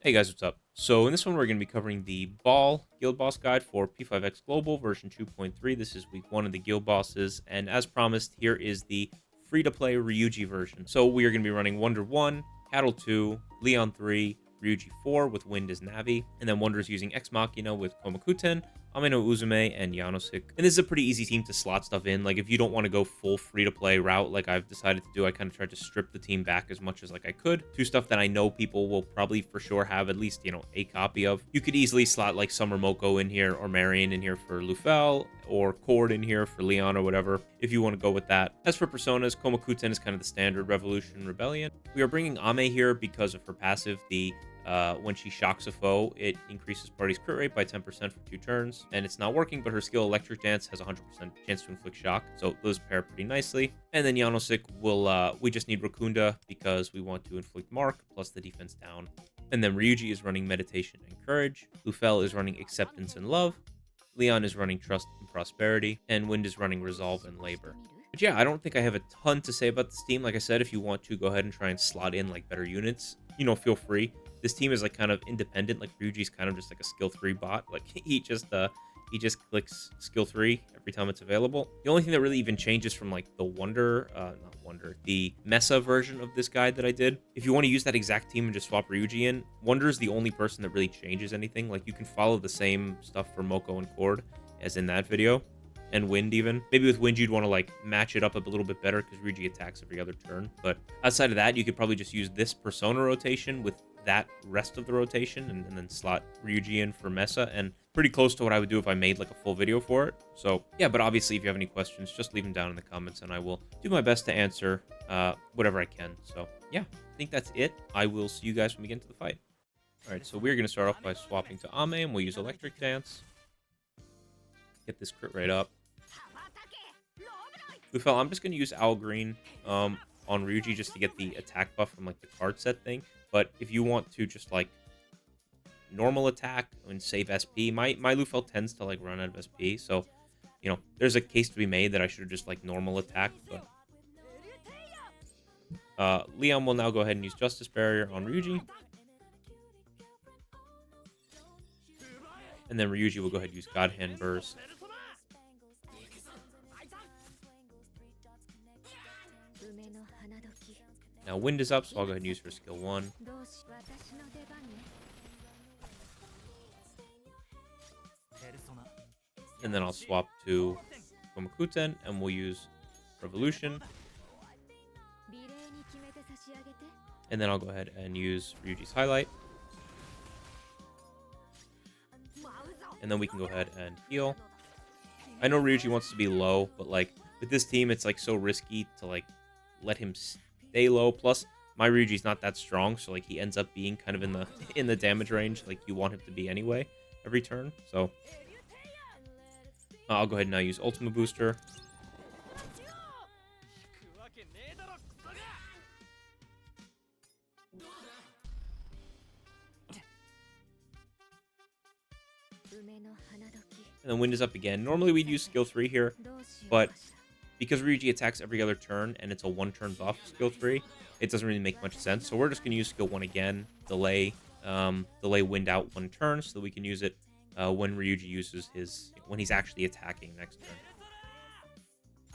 Hey guys, what's up? So in this one, we're going to be covering the Baal Guild Boss Guide for P5X Global version 2.3. This is week 1 of the Guild Bosses, and as promised, here is the free-to-play Ryuji version. So we are going to be running Wonder 1, Cattle 2, Leon 3, Ryuji 4 with Wind as Navi, and then Wonders using Ex Machina with Komakuten, Ameno Uzume, and Yanosik. And this is a pretty easy team to slot stuff in. Like, if you don't want to go full free-to-play route like I've decided to do, I kind of tried to strip the team back as much as I could to stuff that I know people will probably for sure have at least, a copy of. You could easily slot like Summer Moko in here, or Marion in here for Lufel, or Chord in here for Leon or whatever, if you want to go with that. As for personas, Komakuten is kind of the standard Revolution Rebellion. We are bringing Ame here because of her passive, the when she shocks a foe, it increases party's crit rate by 10% for 2 turns, and it's not working, but her skill Electric Dance has a 100% chance to inflict shock, so those pair pretty nicely. And then Yanosik will, we just need Rakunda because we want to inflict Mark, plus the defense down. And then Ryuji is running Meditation and Courage, Lufel is running Acceptance and Love, Leon is running Trust and Prosperity, and Wind is running Resolve and Labor. But yeah, I don't think I have a ton to say about this team. Like I said, if you want to, go ahead and try and slot in like better units, feel free. This team is like kind of independent. Like Ryuji's kind of just like a skill 3 bot. Like he just clicks skill 3 every time it's available. The only thing that really even changes from like the the Messa version of this guide that I did. If you want to use that exact team and just swap Ryuji in, Wonder is the only person that really changes anything. Like you can follow the same stuff for Moko and Chord as in that video. And Wind even. Maybe with Wind you'd want to like match it up a little bit better because Ryuji attacks every other turn. But outside of that, you could probably just use this persona rotation with that rest of the rotation and then slot Ryuji in for Messa, and pretty close to what I would do if I made like a full video for it. So yeah, but obviously if you have any questions, just leave them down in the comments and I will do my best to answer whatever I can. So yeah, I think that's it. I will see you guys when we get into the fight. All right, so we're going to start off by swapping to Ame, and we'll use Electric Dance. Get this crit rate up. Lufel, I'm just going to use Owl Green on Ryuji just to get the attack buff from like the card set thing. But if you want to just like normal attack and save SP, my Lufel tends to like run out of SP. So, there's a case to be made that I should have just like normal attack. But Leon will now go ahead and use Justice Barrier on Ryuji. And then Ryuji will go ahead and use God Hand Burst. Now Wind is up, so I'll go ahead and use her skill 1. And then I'll swap to Komakuten, and we'll use Revolution. And then I'll go ahead and use Ryuji's Highlight. And then we can go ahead and heal. I know Ryuji wants to be low, but like with this team, it's like so risky to like let him stay low. Plus, my Ryuji's not that strong, so like he ends up being kind of in the damage range like you want him to be anyway every turn. So I'll go ahead and now use Ultima Booster. And then Wind is up again. Normally we'd use skill 3 here, but because Ryuji attacks every other turn and it's a 1-turn buff skill 3, it doesn't really make much sense. So we're just going to use skill 1 again, delay Wind out 1 turn so that we can use it when Ryuji uses when he's actually attacking next turn.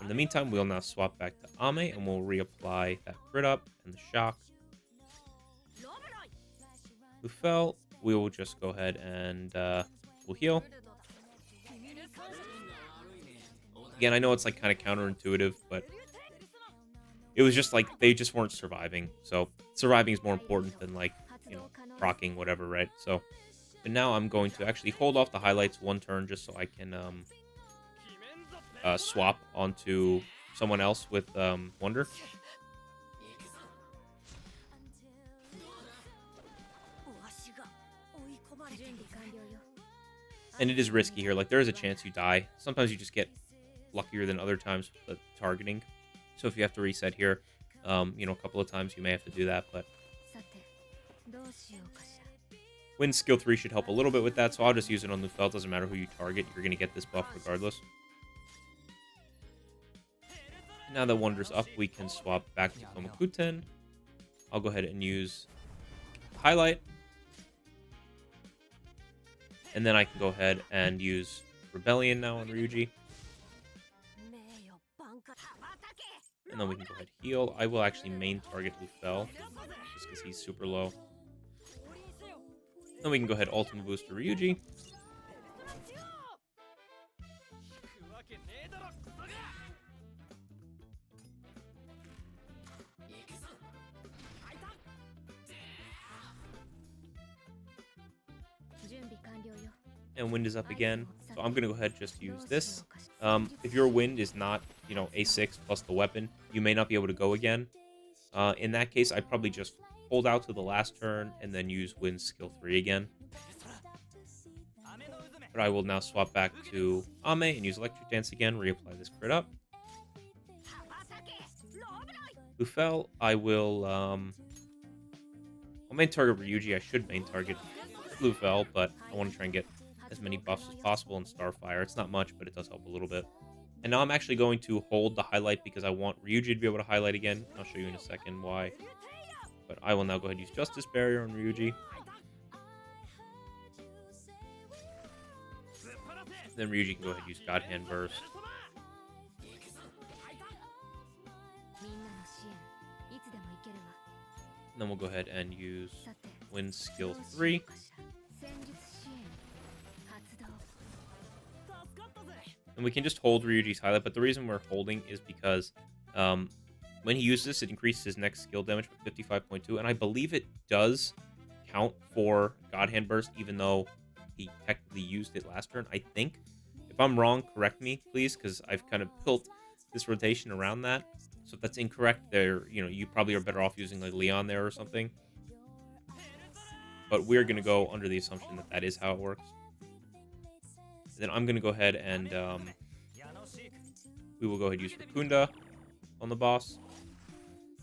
In the meantime, we'll now swap back to Ame and we'll reapply that crit up and the shock. Lufel, we will just go ahead and we'll heal. Again, I know it's like kind of counterintuitive, but it was just like they just weren't surviving. So surviving is more important than like, proccing whatever, right? So, but now I'm going to actually hold off the highlights 1 turn just so I can swap onto someone else with Wonder. And it is risky here. Like there is a chance you die. Sometimes you just get luckier than other times with the targeting. So if you have to reset here, a couple of times you may have to do that, but Wind skill 3 should help a little bit with that, so I'll just use it on Lufel. Doesn't matter who you target, you're going to get this buff regardless. Now that Wonder's up, we can swap back to Komakuten. I'll go ahead and use Highlight. And then I can go ahead and use Rebellion now on Ryuji. And then we can go ahead and heal. I will actually main target lufel, just because he's super low. Then we can go ahead ultimate boost to Ryuji. And wind is up again, so I'm gonna go ahead and just use this. If your wind is not, A6 plus the weapon, you may not be able to go again. In that case, I'd probably just hold out to the last turn and then use wind skill 3 again. But I will now swap back to Ame and use Electric Dance again, reapply this crit up. Lufel, I'll main target Ryuji. I should main target Lufel, but I want to try and get as many buffs as possible in Starfire. It's not much, but it does help a little bit. And now I'm actually going to hold the highlight because I want Ryuji to be able to highlight again. I'll show you in a second why. But I will now go ahead and use Justice Barrier on Ryuji. Then Ryuji can go ahead and use God Hand Burst. And then we'll go ahead and use Wind Skill 3. And we can just hold Ryuji's highlight, but the reason we're holding is because when he uses this, it increases his next skill damage by 55.2, and I believe it does count for God Hand Burst, even though he technically used it last turn, I think. If I'm wrong, correct me, please, because I've kind of built this rotation around that. So if that's incorrect, you probably are better off using like Leon there or something. But we're going to go under the assumption that that is how it works. Then I'm going to go ahead and we will go ahead and use Rakunda on the boss.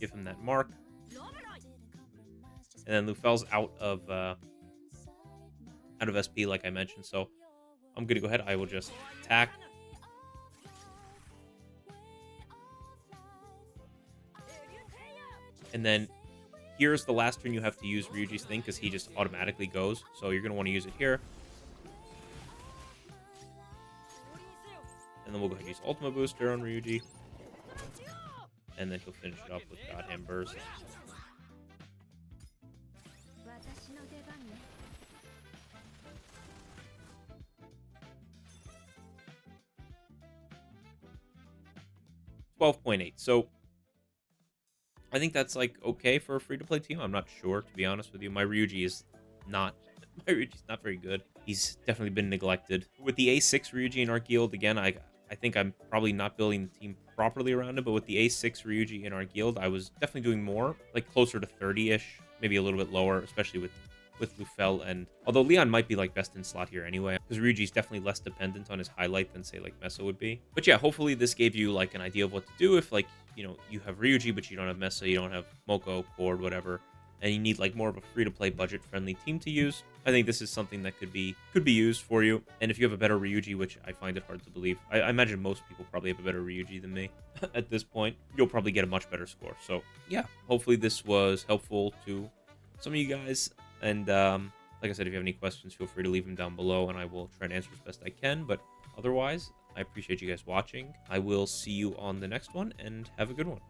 Give him that mark. And then Lufel's out of SP, like I mentioned. So I'm going to go ahead. I will just attack. And then here's the last turn you have to use Ryuji's thing because he just automatically goes. So you're going to want to use it here. And then we'll go ahead and use Ultimate Booster on Ryuji. And then he'll finish it up with God Hand Burst. $12.8. So I think that's like okay for a free-to-play team. I'm not sure, to be honest with you. My Ryuji is not very good. He's definitely been neglected. With the A6 Ryuji in our guild, again, I think I'm probably not building the team properly around him, but with the A6 Ryuji in our guild, I was definitely doing more, like closer to 30-ish, maybe a little bit lower, especially with Lufel. And although Leon might be like best in slot here anyway, because Ryuji's definitely less dependent on his highlight than say like Messa would be. But yeah, hopefully this gave you like an idea of what to do if like, you have Ryuji, but you don't have Messa, you don't have Moko, Chord, whatever, and you need like more of a free-to-play budget-friendly team to use. I think this is something that could be used for you. And if you have a better Ryuji, which I find it hard to believe, I imagine most people probably have a better Ryuji than me at this point, you'll probably get a much better score. So yeah, hopefully this was helpful to some of you guys. And like I said, if you have any questions, feel free to leave them down below, and I will try and answer as best I can. But otherwise, I appreciate you guys watching. I will see you on the next one, and have a good one.